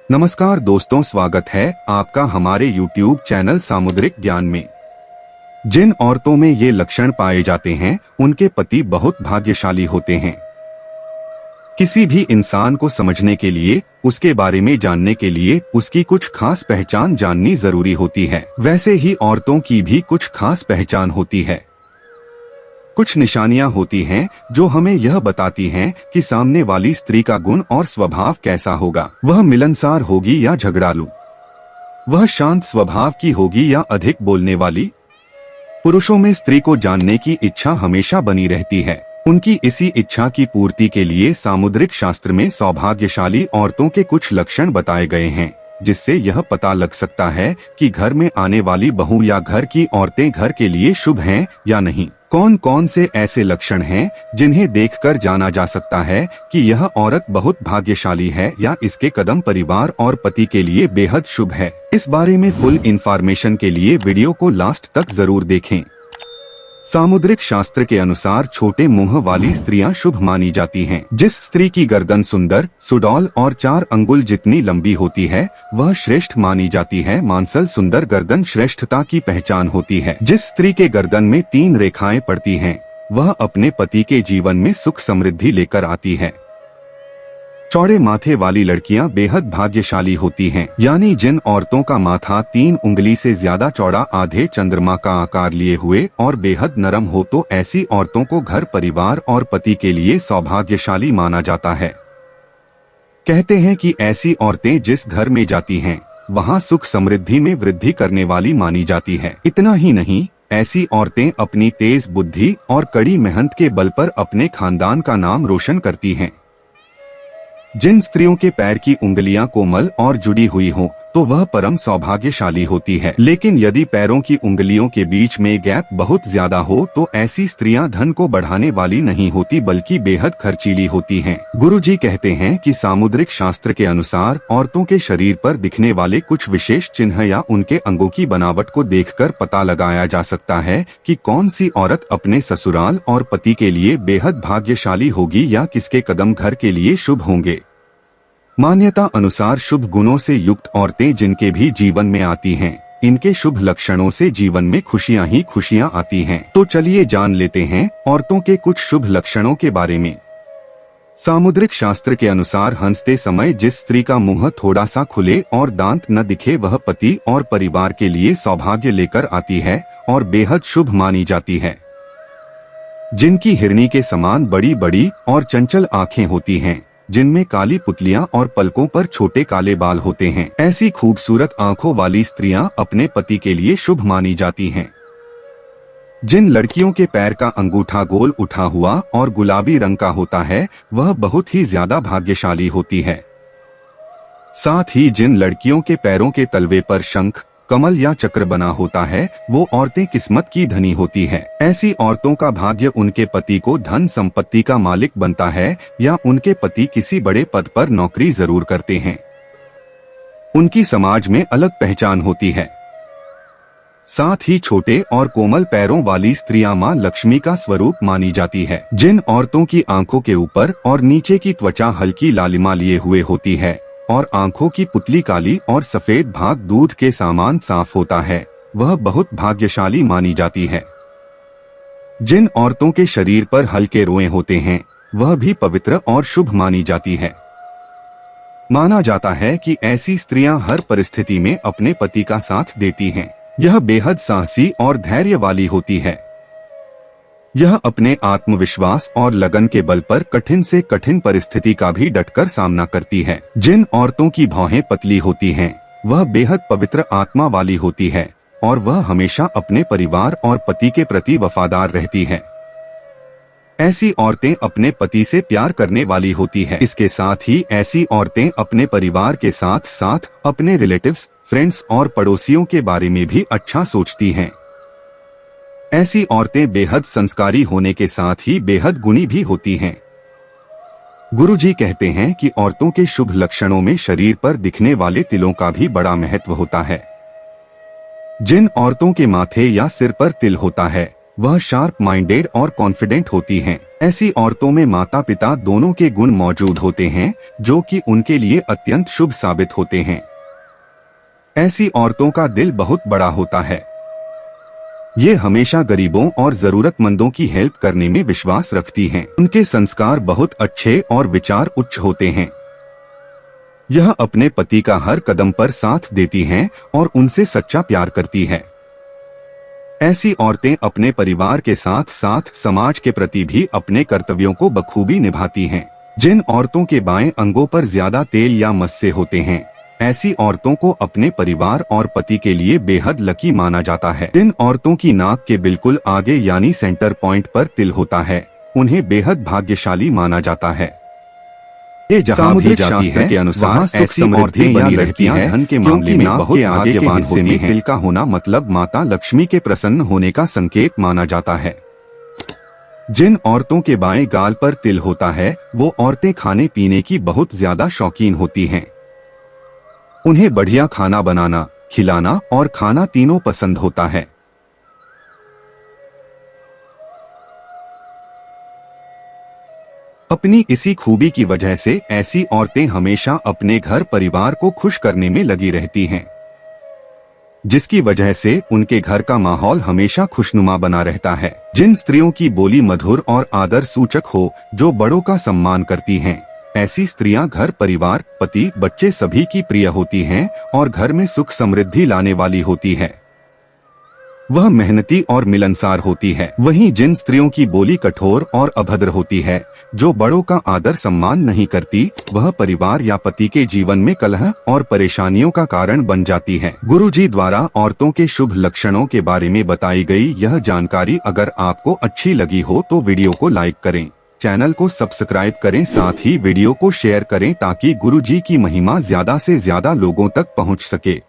नमस्कार दोस्तों, स्वागत है आपका हमारे YouTube चैनल सामुद्रिक ज्ञान में। जिन औरतों में ये लक्षण पाए जाते हैं उनके पति बहुत भाग्यशाली होते हैं। किसी भी इंसान को समझने के लिए, उसके बारे में जानने के लिए उसकी कुछ खास पहचान जाननी जरूरी होती है। वैसे ही औरतों की भी कुछ खास पहचान होती है। कुछ निशानियां होती हैं जो हमें यह बताती हैं कि सामने वाली स्त्री का गुण और स्वभाव कैसा होगा। वह मिलनसार होगी या झगड़ालू, वह शांत स्वभाव की होगी या अधिक बोलने वाली। पुरुषों में स्त्री को जानने की इच्छा हमेशा बनी रहती है। उनकी इसी इच्छा की पूर्ति के लिए सामुद्रिक शास्त्र में सौभाग्यशाली औरतों के कुछ लक्षण बताए गए हैं, जिससे यह पता लग सकता है कि घर में आने वाली बहू या घर की औरतें घर के लिए शुभ हैं या नहीं। कौन कौन से ऐसे लक्षण हैं जिन्हें देखकर जाना जा सकता है कि यह औरत बहुत भाग्यशाली है या इसके कदम परिवार और पति के लिए बेहद शुभ है। इस बारे में फुल इंफॉर्मेशन के लिए वीडियो को लास्ट तक जरूर देखें। सामुद्रिक शास्त्र के अनुसार छोटे मुंह वाली स्त्रियां शुभ मानी जाती हैं। जिस स्त्री की गर्दन सुंदर, सुडौल और 4 अंगुल जितनी लंबी होती है वह श्रेष्ठ मानी जाती है। मांसल सुंदर गर्दन श्रेष्ठता की पहचान होती है। जिस स्त्री के गर्दन में 3 रेखाएं पड़ती हैं वह अपने पति के जीवन में सुख समृद्धि लेकर आती है। चौड़े माथे वाली लड़कियां बेहद भाग्यशाली होती हैं। यानी जिन औरतों का माथा 3 उंगली से ज्यादा चौड़ा, आधे चंद्रमा का आकार लिए हुए और बेहद नरम हो, तो ऐसी औरतों को घर, परिवार और पति के लिए सौभाग्यशाली माना जाता है। कहते हैं कि ऐसी औरतें जिस घर में जाती हैं वहां सुख समृद्धि में वृद्धि करने वाली मानी जाती है। इतना ही नहीं, ऐसी औरतें अपनी तेज बुद्धि और कड़ी मेहनत के बल पर अपने खानदान का नाम रोशन करती हैं। जिन स्त्रियों के पैर की उंगलियां कोमल और जुड़ी हुई हों तो वह परम सौभाग्यशाली होती है। लेकिन यदि पैरों की उंगलियों के बीच में गैप बहुत ज्यादा हो तो ऐसी स्त्रियां धन को बढ़ाने वाली नहीं होती बल्कि बेहद खर्चीली होती हैं। गुरुजी कहते हैं कि सामुद्रिक शास्त्र के अनुसार औरतों के शरीर पर दिखने वाले कुछ विशेष चिन्ह या उनके अंगों की बनावट को देखकर पता लगाया जा सकता है कि कौन सी औरत अपने ससुराल और पति के लिए बेहद भाग्यशाली होगी या किसके कदम घर के लिए शुभ होंगे। मान्यता अनुसार शुभ गुणों से युक्त औरतें जिनके भी जीवन में आती हैं, इनके शुभ लक्षणों से जीवन में खुशियां ही खुशियां आती हैं। तो चलिए जान लेते हैं औरतों के कुछ शुभ लक्षणों के बारे में। सामुद्रिक शास्त्र के अनुसार हंसते समय जिस स्त्री का मुंह थोड़ा सा खुले और दांत न दिखे वह पति और परिवार के लिए सौभाग्य लेकर आती है और बेहद शुभ मानी जाती है। जिनकी हिरनी के समान बड़ी बड़ी और चंचल आंखें होती हैं, जिनमें काली पुतलियां और पलकों पर छोटे काले बाल होते हैं, ऐसी खूबसूरत आंखों वाली स्त्रियां अपने पति के लिए शुभ मानी जाती हैं। जिन लड़कियों के पैर का अंगूठा गोल उठा हुआ और गुलाबी रंग का होता है वह बहुत ही ज्यादा भाग्यशाली होती है। साथ ही जिन लड़कियों के पैरों के तलवे पर शंख, कमल या चक्र बना होता है वो औरतें किस्मत की धनी होती है। ऐसी औरतों का भाग्य उनके पति को धन संपत्ति का मालिक बनता है या उनके पति किसी बड़े पद पर नौकरी जरूर करते हैं। उनकी समाज में अलग पहचान होती है। साथ ही छोटे और कोमल पैरों वाली स्त्रियां मां लक्ष्मी का स्वरूप मानी जाती है। जिन औरतों की आंखों के ऊपर और नीचे की त्वचा हल्की लालिमा लिए हुए होती है और आंखों की पुतली काली और सफेद भाग दूध के समान साफ होता है वह बहुत भाग्यशाली मानी जाती है। जिन औरतों के शरीर पर हल्के रोए होते हैं वह भी पवित्र और शुभ मानी जाती है। माना जाता है कि ऐसी स्त्रियां हर परिस्थिति में अपने पति का साथ देती हैं। यह बेहद साहसी और धैर्य वाली होती है। यह अपने आत्मविश्वास और लगन के बल पर कठिन से कठिन परिस्थिति का भी डटकर सामना करती है। जिन औरतों की भौहें पतली होती हैं, वह बेहद पवित्र आत्मा वाली होती है और वह हमेशा अपने परिवार और पति के प्रति वफादार रहती है। ऐसी औरतें अपने पति से प्यार करने वाली होती है। इसके साथ ही ऐसी औरतें अपने परिवार के साथ साथ अपने रिलेटिव्स, फ्रेंड्स और पड़ोसियों के बारे में भी अच्छा सोचती हैं। ऐसी औरतें बेहद संस्कारी होने के साथ ही बेहद गुणी भी होती हैं। गुरुजी कहते हैं कि औरतों के शुभ लक्षणों में शरीर पर दिखने वाले तिलों का भी बड़ा महत्व होता है। जिन औरतों के माथे या सिर पर तिल होता है वह शार्प माइंडेड और कॉन्फिडेंट होती हैं। ऐसी औरतों में माता पिता दोनों के गुण मौजूद होते हैं, जो कि उनके लिए अत्यंत शुभ साबित होते हैं। ऐसी औरतों का दिल बहुत बड़ा होता है। ये हमेशा गरीबों और जरूरतमंदों की हेल्प करने में विश्वास रखती हैं। उनके संस्कार बहुत अच्छे और विचार उच्च होते हैं। यह अपने पति का हर कदम पर साथ देती हैं और उनसे सच्चा प्यार करती है। ऐसी औरतें अपने परिवार के साथ साथ समाज के प्रति भी अपने कर्तव्यों को बखूबी निभाती हैं। जिन औरतों के बाएं अंगों पर ज्यादा तेल या मस्से होते हैं, ऐसी औरतों को अपने परिवार और पति के लिए बेहद लकी माना जाता है। जिन औरतों की नाक के बिल्कुल आगे यानी सेंटर पॉइंट पर तिल होता है, उन्हें बेहद भाग्यशाली माना जाता है। ये जहाँ भी जाती है के अनुसार सुख समृद्धि बनी रहती है। धन के मामले में बहुत भाग्यवान होते हैं। तिल का होना मतलब माता लक्ष्मी के प्रसन्न होने का संकेत माना जाता है। जिन औरतों के बाएं गाल पर तिल होता है, वो औरतें खाने पीने की बहुत ज्यादा शौकीन होती हैं। उन्हें बढ़िया खाना बनाना, खिलाना और खाना तीनों पसंद होता है। अपनी इसी खूबी की वजह से ऐसी औरतें हमेशा अपने घर परिवार को खुश करने में लगी रहती हैं, जिसकी वजह से उनके घर का माहौल हमेशा खुशनुमा बना रहता है। जिन स्त्रियों की बोली मधुर और आदर सूचक हो, जो बड़ों का सम्मान करती हैं, ऐसी स्त्रियां घर परिवार, पति, बच्चे सभी की प्रिय होती हैं और घर में सुख समृद्धि लाने वाली होती है। वह मेहनती और मिलनसार होती है। वहीं जिन स्त्रियों की बोली कठोर और अभद्र होती है, जो बड़ों का आदर सम्मान नहीं करती, वह परिवार या पति के जीवन में कलह और परेशानियों का कारण बन जाती है। गुरुजी द्वारा औरतों के शुभ लक्षणों के बारे में बताई गई यह जानकारी अगर आपको अच्छी लगी हो तो वीडियो को लाइक करें, चैनल को सब्सक्राइब करें, साथ ही वीडियो को शेयर करें ताकि गुरुजी की महिमा ज्यादा से ज्यादा लोगों तक पहुँच सके।